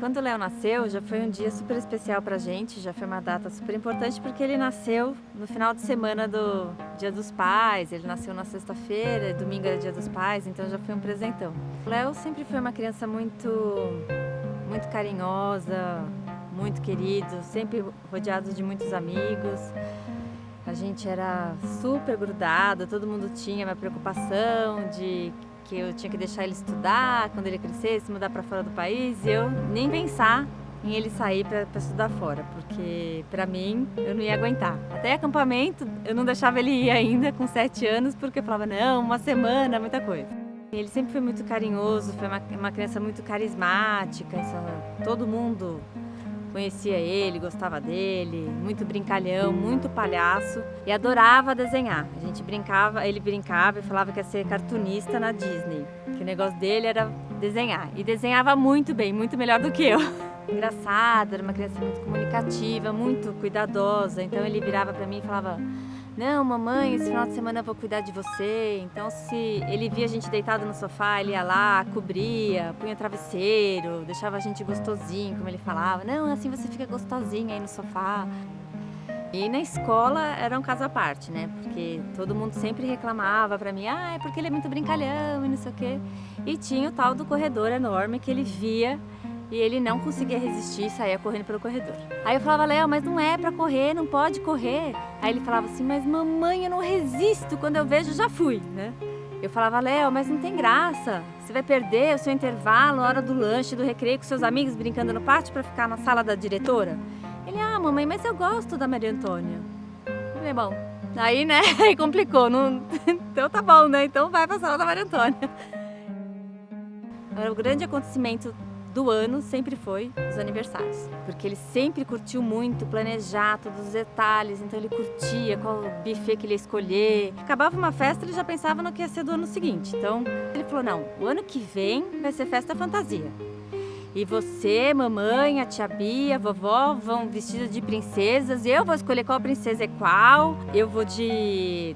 Quando o Léo nasceu, já foi um dia super especial pra gente, já foi uma data super importante porque ele nasceu no final de semana do Dia dos Pais, ele nasceu na sexta-feira, domingo era Dia dos Pais, então já foi um presentão. O Léo sempre foi uma criança muito carinhosa, muito querido, sempre rodeado de muitos amigos. A gente era super grudado, todo mundo tinha uma preocupação de que eu tinha que deixar ele estudar quando ele crescesse, mudar para fora do país, e eu nem pensar em ele sair para estudar fora, porque para mim eu não ia aguentar. Até acampamento eu não deixava ele ir ainda com 7 anos, porque eu falava, não, uma semana, muita coisa. Ele sempre foi muito carinhoso, foi uma criança muito carismática, todo mundo conhecia ele, gostava dele, muito brincalhão, muito palhaço e adorava desenhar. A gente brincava, ele brincava e falava que ia ser cartunista na Disney, que o negócio dele era desenhar. E desenhava muito bem, muito melhor do que eu. Engraçado, era uma criança muito comunicativa, muito cuidadosa. Então ele virava para mim e falava: não, mamãe, esse final de semana eu vou cuidar de você. Então, se ele via a gente deitado no sofá, ele ia lá, cobria, punha travesseiro, deixava a gente gostosinho, como ele falava. Não, assim você fica gostosinha aí no sofá. E na escola era um caso à parte, né? Porque todo mundo sempre reclamava pra mim, é porque ele é muito brincalhão e não sei o quê. E tinha o tal do corredor enorme que ele via e ele não conseguia resistir e saía correndo pelo corredor. Aí eu falava, Léo, mas não é pra correr, não pode correr. Aí ele falava assim, mas mamãe, eu não resisto, quando eu vejo já fui, né? Eu falava, Léo, mas não tem graça, você vai perder o seu intervalo, a hora do lanche, do recreio com seus amigos brincando no pátio pra ficar na sala da diretora? Ele, mamãe, mas eu gosto da Maria Antônia. Eu falei, bom, aí, né, aí complicou, não... então tá bom, né, então vai pra sala da Maria Antônia. O grande acontecimento do ano sempre foi os aniversários, porque ele sempre curtiu muito planejar todos os detalhes, então ele curtia qual buffet que ele ia escolher. Acabava uma festa, ele já pensava no que ia ser do ano seguinte, então ele falou, não, o ano que vem vai ser festa fantasia. E você, mamãe, a tia Bia, a vovó vão vestidas de princesas, eu vou escolher qual princesa é qual, eu vou de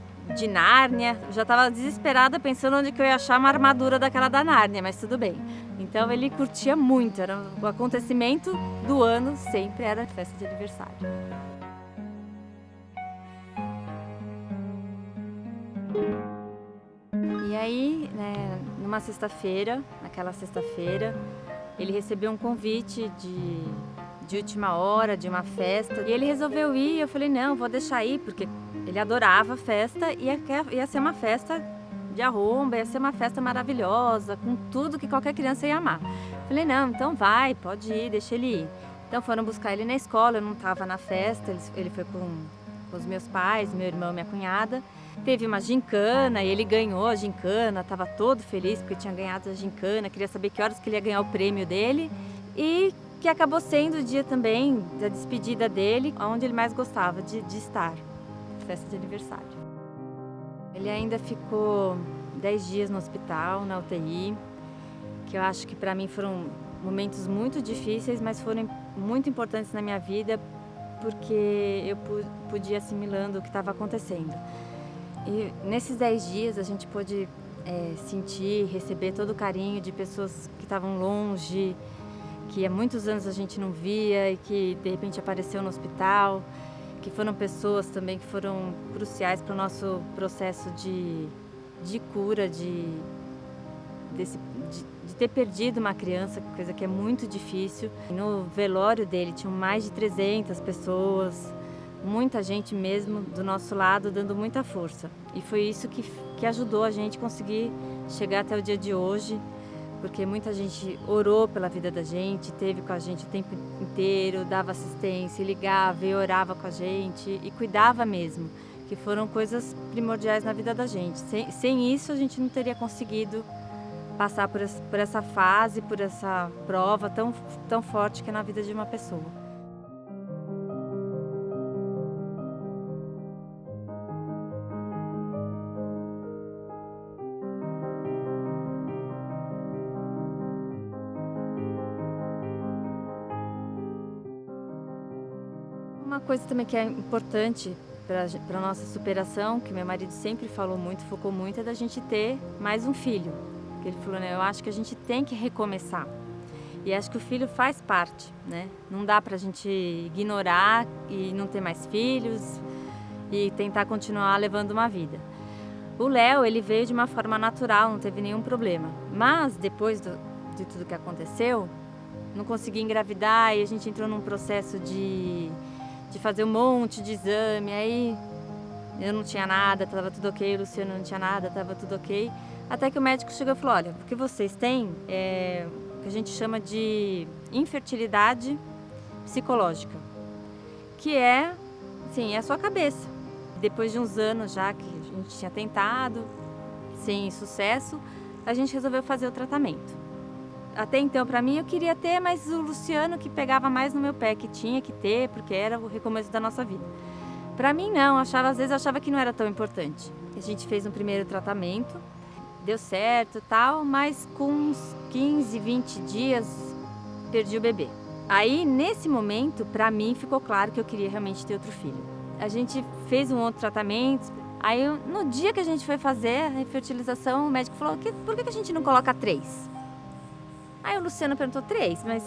Nárnia. Já estava desesperada pensando onde que eu ia achar uma armadura daquela da Nárnia, mas tudo bem. Então ele curtia muito, era o acontecimento do ano, sempre era a festa de aniversário. E aí, né, numa sexta-feira, naquela sexta-feira, ele recebeu um convite de última hora, de uma festa, e ele resolveu ir. Eu falei, não, vou deixar ir, porque ele adorava a festa e ia ser uma festa de arromba, ia ser uma festa maravilhosa, com tudo que qualquer criança ia amar. Eu falei, não, então vai, pode ir, deixa ele ir. Então foram buscar ele na escola, eu não estava na festa, ele foi com os meus pais, meu irmão e minha cunhada. Teve uma gincana e ele ganhou a gincana, estava todo feliz porque tinha ganhado a gincana, queria saber que horas que ele ia ganhar o prêmio dele e que acabou sendo o dia também da despedida dele, onde ele mais gostava de estar, festa de aniversário. Ele ainda ficou 10 dias no hospital, na UTI, que eu acho que para mim foram momentos muito difíceis, mas foram muito importantes na minha vida porque eu pude ir assimilando o que estava acontecendo. E nesses 10 dias a gente pôde sentir, receber todo o carinho de pessoas que estavam longe, que há muitos anos a gente não via e que de repente apareceu no hospital, que foram pessoas também que foram cruciais para o nosso processo de cura, de ter perdido uma criança, coisa que é muito difícil. No velório dele tinham mais de 300 pessoas, muita gente mesmo do nosso lado dando muita força. E foi isso que ajudou a gente a conseguir chegar até o dia de hoje, porque muita gente orou pela vida da gente, esteve com a gente o tempo inteiro, dava assistência, ligava e orava com a gente e cuidava mesmo, que foram coisas primordiais na vida da gente. Sem isso a gente não teria conseguido passar por essa fase, por essa prova tão forte que é na vida de uma pessoa. Uma coisa também que é importante para a nossa superação, que meu marido sempre falou muito, focou muito, é da gente ter mais um filho. Ele falou, né, eu acho que a gente tem que recomeçar. E acho que o filho faz parte, né? Não dá pra gente ignorar e não ter mais filhos e tentar continuar levando uma vida. O Léo, ele veio de uma forma natural, não teve nenhum problema. Mas depois de tudo que aconteceu, não consegui engravidar e a gente entrou num processo de fazer um monte de exame. Aí eu não tinha nada, estava tudo ok, o Luciano não tinha nada, estava tudo ok. Até que o médico chegou e falou, olha, o que vocês têm é o que a gente chama de infertilidade psicológica, que é, assim, é a sua cabeça. Depois de uns anos já que a gente tinha tentado, sem sucesso, a gente resolveu fazer o tratamento. Até então, para mim, eu queria ter, mas o Luciano que pegava mais no meu pé, que tinha que ter, porque era o recomeço da nossa vida. Para mim, não. Às vezes eu achava que não era tão importante. A gente fez um primeiro tratamento, deu certo e tal, mas com uns 15, 20 dias, perdi o bebê. Aí, nesse momento, para mim, ficou claro que eu queria realmente ter outro filho. A gente fez um outro tratamento. Aí, no dia que a gente foi fazer a fertilização, o médico falou, por que a gente não coloca 3? Aí o Luciano perguntou, 3? Mas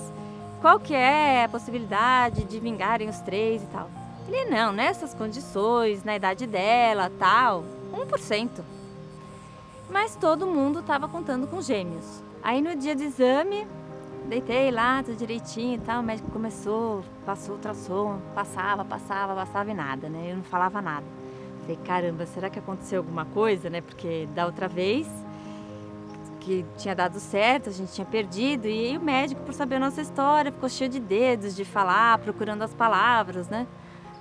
qual que é a possibilidade de vingarem os 3 e tal? Ele, não, nessas condições, na idade dela, tal, 1%. Mas todo mundo estava contando com gêmeos. Aí no dia do exame, deitei lá, tudo direitinho e tal, o médico começou, passou o ultrassom, passava e nada, né? Eu não falava nada. Falei, caramba, será que aconteceu alguma coisa, né? Porque da outra vez que tinha dado certo, a gente tinha perdido, e aí o médico, por saber a nossa história, ficou cheio de dedos, de falar, procurando as palavras, né?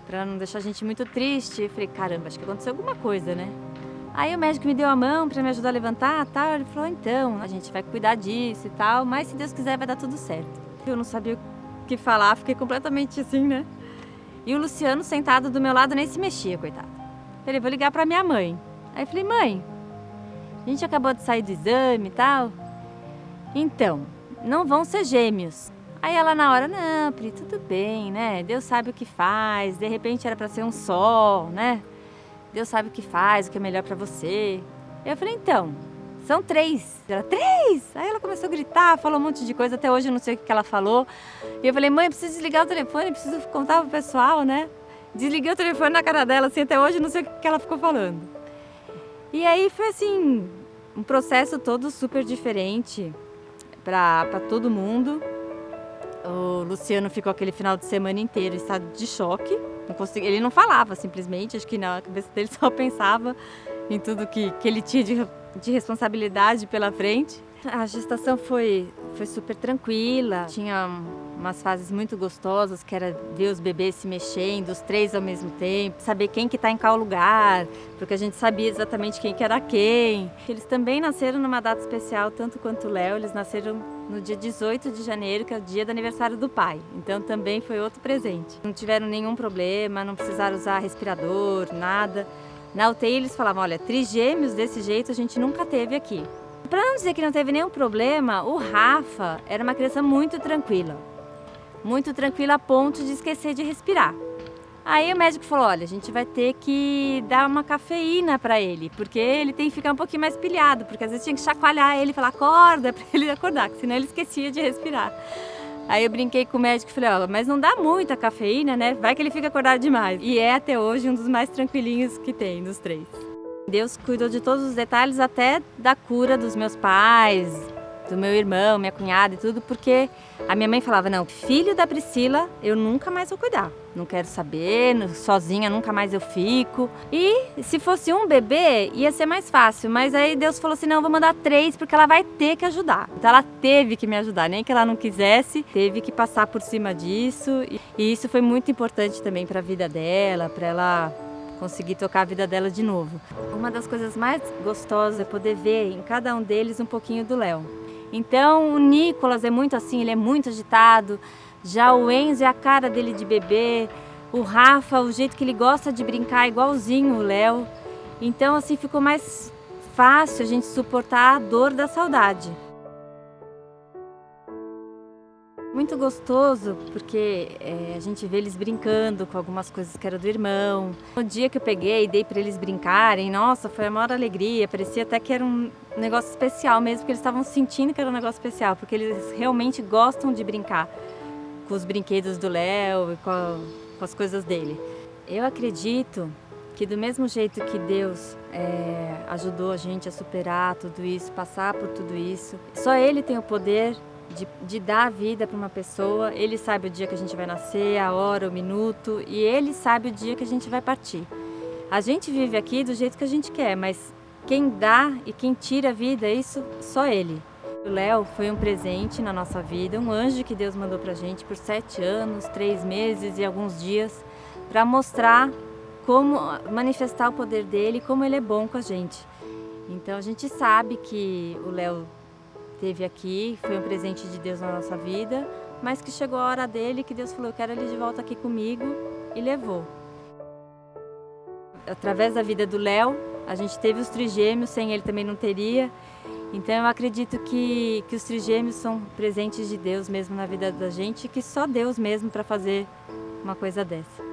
Pra não deixar a gente muito triste. Eu falei, caramba, acho que aconteceu alguma coisa, né? Aí o médico me deu a mão pra me ajudar a levantar e tal. Ele falou, então, a gente vai cuidar disso e tal, mas se Deus quiser vai dar tudo certo. Eu não sabia o que falar, fiquei completamente assim, né? E o Luciano sentado do meu lado nem se mexia, coitado. Falei, vou ligar pra minha mãe. Aí eu falei, mãe, a gente acabou de sair do exame e tal. Então, não vão ser gêmeos. Aí ela na hora, não, Pri, tudo bem, né? Deus sabe o que faz. De repente era pra ser um só, né? Deus sabe o que faz, o que é melhor pra você. Eu falei, então, são 3. Ela, 3? Aí ela começou a gritar, falou um monte de coisa. Até hoje eu não sei o que ela falou. E eu falei, mãe, eu preciso desligar o telefone, preciso contar pro pessoal, né? Desliguei o telefone na cara dela, assim, até hoje eu não sei o que ela ficou falando. E aí foi assim, um processo todo super diferente para todo mundo. O Luciano ficou aquele final de semana inteiro em estado de choque. Ele não falava simplesmente, acho que na cabeça dele só pensava em tudo que ele tinha de responsabilidade pela frente. A gestação foi super tranquila, tinha umas fases muito gostosas, que era ver os bebês se mexendo, os 3 ao mesmo tempo, saber quem que está em qual lugar, porque a gente sabia exatamente quem que era quem. Eles também nasceram numa data especial, tanto quanto o Léo, eles nasceram no dia 18 de janeiro, que é o dia do aniversário do pai. Então também foi outro presente. Não tiveram nenhum problema, não precisaram usar respirador, nada. Na UTI eles falavam, olha, trigêmeos desse jeito a gente nunca teve aqui. Para não dizer que não teve nenhum problema, o Rafa era uma criança muito tranquila a ponto de esquecer de respirar. Aí o médico falou, olha, a gente vai ter que dar uma cafeína para ele, porque ele tem que ficar um pouquinho mais pilhado, porque às vezes tinha que chacoalhar ele e falar, acorda, para ele acordar, porque senão ele esquecia de respirar. Aí eu brinquei com o médico e falei, ó, mas não dá muita cafeína, né? Vai que ele fica acordado demais. E é até hoje um dos mais tranquilinhos que tem dos 3. Deus cuidou de todos os detalhes, até da cura dos meus pais, do meu irmão, minha cunhada e tudo, porque a minha mãe falava, não, filho da Priscila, eu nunca mais vou cuidar. Não quero saber, sozinha nunca mais eu fico. E se fosse um bebê, ia ser mais fácil, mas aí Deus falou assim, não, vou mandar 3, porque ela vai ter que ajudar. Então ela teve que me ajudar, nem que ela não quisesse, teve que passar por cima disso. E isso foi muito importante também para a vida dela, para ela conseguir tocar a vida dela de novo. Uma das coisas mais gostosas é poder ver em cada um deles um pouquinho do Léo. Então o Nicolas é muito assim, ele é muito agitado. Já o Enzo é a cara dele de bebê. O Rafa, o jeito que ele gosta de brincar, igualzinho o Léo. Então assim ficou mais fácil a gente suportar a dor da saudade. Muito gostoso, porque a gente vê eles brincando com algumas coisas que era do irmão. No dia que eu peguei e dei para eles brincarem, nossa, foi a maior alegria. Parecia até que era um negócio especial mesmo, porque eles estavam sentindo que era um negócio especial, porque eles realmente gostam de brincar com os brinquedos do Léo e com as coisas dele. Eu acredito que do mesmo jeito que Deus ajudou a gente a superar tudo isso, passar por tudo isso, só Ele tem o poder de dar a vida para uma pessoa. Ele sabe o dia que a gente vai nascer, a hora, o minuto, e Ele sabe o dia que a gente vai partir. A gente vive aqui do jeito que a gente quer, mas quem dá e quem tira a vida, isso só Ele. O Léo foi um presente na nossa vida, um anjo que Deus mandou pra gente por 7 anos, 3 meses e alguns dias, para mostrar como manifestar o poder dele, como ele é bom com a gente. Então a gente sabe que o Léo esteve aqui, foi um presente de Deus na nossa vida, mas que chegou a hora dele, que Deus falou, eu quero ele de volta aqui comigo, e levou. Através da vida do Léo, a gente teve os trigêmeos, sem ele também não teria. Então eu acredito que os trigêmeos são presentes de Deus mesmo na vida da gente, que só Deus mesmo para fazer uma coisa dessa.